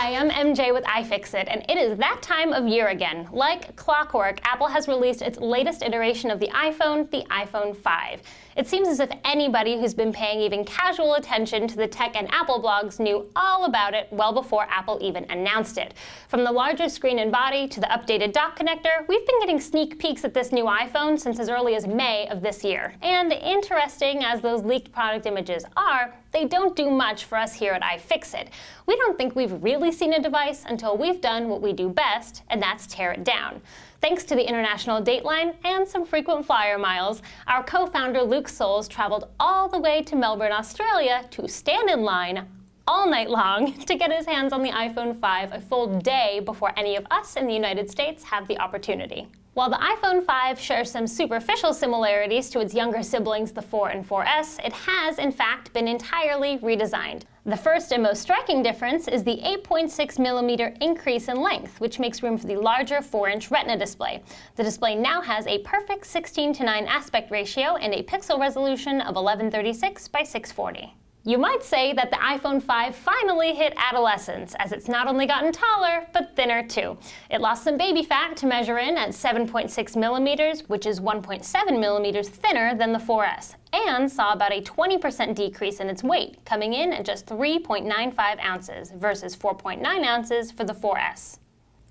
Hi, I'm MJ with iFixit, and it is that time of year again. Like clockwork, Apple has released its latest iteration of the iPhone 5. It seems as if anybody who's been paying even casual attention to the tech and Apple blogs knew all about it well before Apple even announced it. From the larger screen and body to the updated dock connector, we've been getting sneak peeks at this new iPhone since as early as May of this year. And interesting as those leaked product images are, they don't do much for us here at iFixit. We don't think we've really seen a device until we've done what we do best, and that's tear it down. Thanks to the International Dateline and some frequent flyer miles, our co-founder Luke Soles traveled all the way to Melbourne, Australia to stand in line all night long to get his hands on the iPhone 5 a full day before any of us in the United States have the opportunity. While the iPhone 5 shares some superficial similarities to its younger siblings, the 4 and 4S, it has, in fact, been entirely redesigned. The first and most striking difference is the 8.6mm increase in length, which makes room for the larger 4-inch Retina display. The display now has a perfect 16:9 aspect ratio and a pixel resolution of 1136 by 640. You might say that the iPhone 5 finally hit adolescence, as it's not only gotten taller, but thinner too. It lost some baby fat to measure in at 7.6mm, which is 1.7mm thinner than the 4S, and saw about a 20% decrease in its weight, coming in at just 3.95 ounces versus 4.9 ounces for the 4S.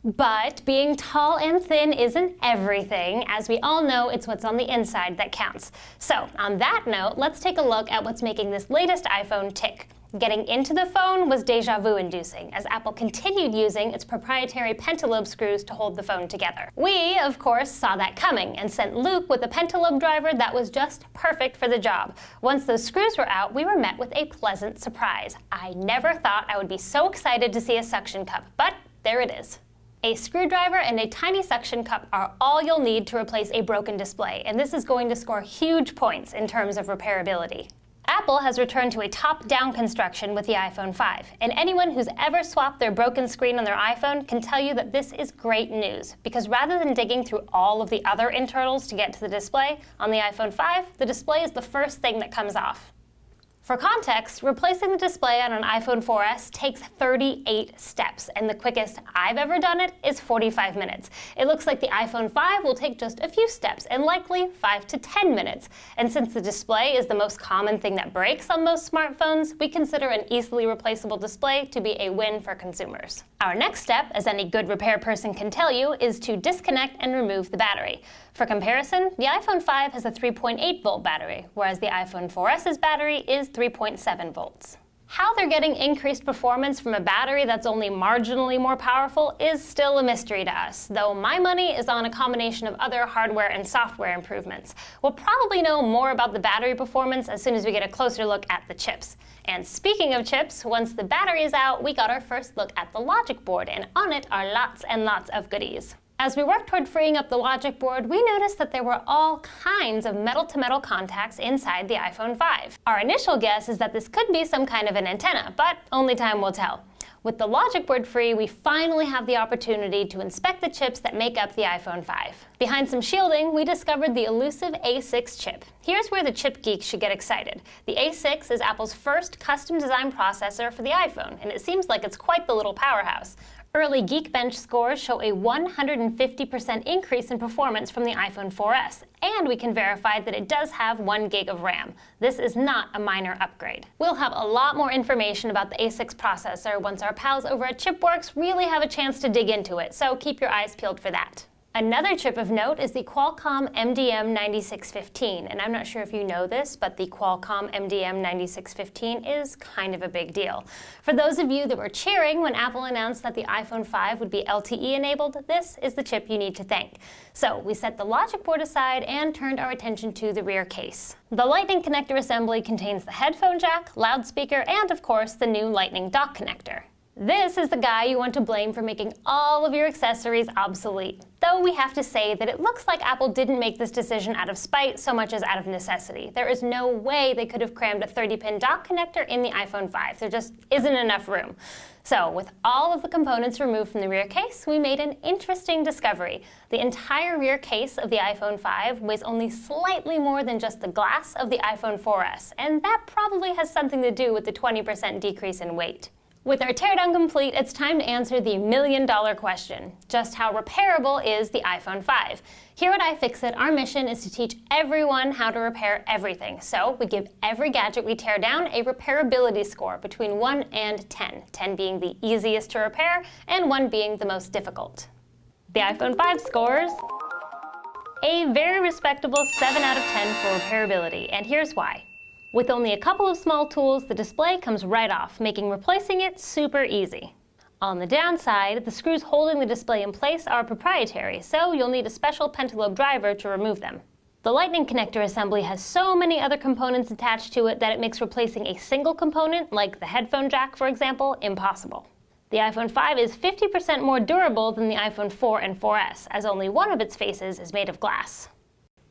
But being tall and thin isn't everything. As we all know, it's what's on the inside that counts. So, on that note, let's take a look at what's making this latest iPhone tick. Getting into the phone was déjà vu inducing, as Apple continued using its proprietary pentalobe screws to hold the phone together. We, of course, saw that coming and sent Luke with a pentalobe driver that was just perfect for the job. Once those screws were out, we were met with a pleasant surprise. I never thought I would be so excited to see a suction cup, but there it is. A screwdriver and a tiny suction cup are all you'll need to replace a broken display, and this is going to score huge points in terms of repairability. Apple has returned to a top-down construction with the iPhone 5, and anyone who's ever swapped their broken screen on their iPhone can tell you that this is great news, because rather than digging through all of the other internals to get to the display, on the iPhone 5, the display is the first thing that comes off. For context, replacing the display on an iPhone 4S takes 38 steps, and the quickest I've ever done it is 45 minutes. It looks like the iPhone 5 will take just a few steps, and likely 5 to 10 minutes. And since the display is the most common thing that breaks on most smartphones, we consider an easily replaceable display to be a win for consumers. Our next step, as any good repair person can tell you, is to disconnect and remove the battery. For comparison, the iPhone 5 has a 3.8-volt battery, whereas the iPhone 4S's battery is 3.7 volts. How they're getting increased performance from a battery that's only marginally more powerful is still a mystery to us, though my money is on a combination of other hardware and software improvements. We'll probably know more about the battery performance as soon as we get a closer look at the chips. And speaking of chips, once the battery is out, we got our first look at the logic board, and on it are lots and lots of goodies. As we worked toward freeing up the logic board, we noticed that there were all kinds of metal-to-metal contacts inside the iPhone 5. Our initial guess is that this could be some kind of an antenna, but only time will tell. With the logic board free, we finally have the opportunity to inspect the chips that make up the iPhone 5. Behind some shielding, we discovered the elusive A6 chip. Here's where the chip geeks should get excited. The A6 is Apple's first custom-designed processor for the iPhone, and it seems like it's quite the little powerhouse. Early Geekbench scores show a 150% increase in performance from the iPhone 4S, and we can verify that it does have 1 GB of RAM. This is not a minor upgrade. We'll have a lot more information about the A6 processor once our pals over at Chipworks really have a chance to dig into it, so keep your eyes peeled for that. Another chip of note is the Qualcomm MDM9615, and I'm not sure if you know this, but the Qualcomm MDM9615 is kind of a big deal. For those of you that were cheering when Apple announced that the iPhone 5 would be LTE enabled, this is the chip you need to thank. So we set the logic board aside and turned our attention to the rear case. The Lightning connector assembly contains the headphone jack, loudspeaker, and of course the new Lightning dock connector. This is the guy you want to blame for making all of your accessories obsolete. Though we have to say that it looks like Apple didn't make this decision out of spite so much as out of necessity. There is no way they could have crammed a 30-pin dock connector in the iPhone 5. There just isn't enough room. So with all of the components removed from the rear case, we made an interesting discovery. The entire rear case of the iPhone 5 weighs only slightly more than just the glass of the iPhone 4S, and that probably has something to do with the 20% decrease in weight. With our teardown complete, it's time to answer the million-dollar question. Just how repairable is the iPhone 5? Here at iFixit, our mission is to teach everyone how to repair everything. So we give every gadget we tear down a repairability score between 1 and 10, 10 being the easiest to repair and 1 being the most difficult. The iPhone 5 scores a very respectable 7 out of 10 for repairability, and here's why. With only a couple of small tools, the display comes right off, making replacing it super easy. On the downside, the screws holding the display in place are proprietary, so you'll need a special pentalobe driver to remove them. The Lightning connector assembly has so many other components attached to it that it makes replacing a single component, like the headphone jack for example, impossible. The iPhone 5 is 50% more durable than the iPhone 4 and 4S, as only one of its faces is made of glass.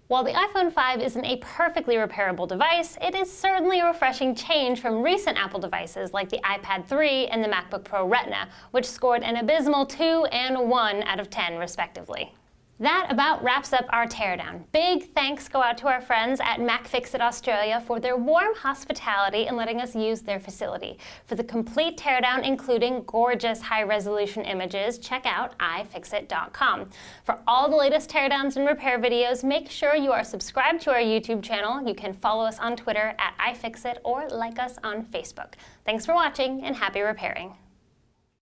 While the iPhone 5 isn't a perfectly repairable device, it is certainly a refreshing change from recent Apple devices like the iPad 3 and the MacBook Pro Retina, which scored an abysmal 2 and 1 out of 10 respectively. That about wraps up our teardown. Big thanks go out to our friends at MacFixit Australia for their warm hospitality and letting us use their facility. For the complete teardown, including gorgeous high-resolution images, check out iFixit.com. For all the latest teardowns and repair videos, make sure you are subscribed to our YouTube channel. You can follow us on Twitter at iFixit or like us on Facebook. Thanks for watching and happy repairing.